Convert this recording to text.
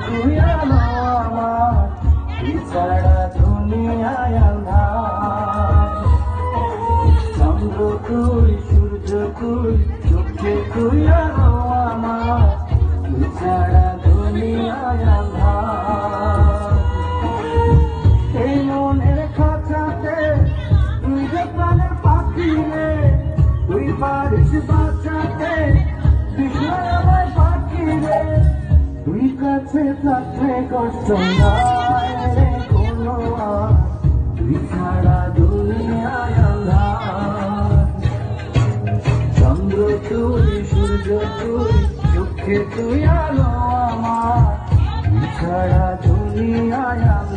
তুই আলো আমার, ছাড়া দুনিয়ায় আন্ধার। চন্দ্র তুই, সূর্য তুই, চোখে তুই আলো আমার, ছাড়া দুনিয়ায় আন্ধার। এই মনের খাঁচাতে তুই যে প্রাণের পাখি রে, তুই পারিস বাঁচাতে বিষ্ণায় পাখি রে। তুই কাছে থাকলে কষ্ট নাই রে কোনো আর, তুই ছাড়া দুনিয়ায় আন্ধার। চন্দ্র তুই, সূর্য তুই, চোখে তুই আলো আমার, তুই ছাড়া দুনিয়ায় আন্ধার।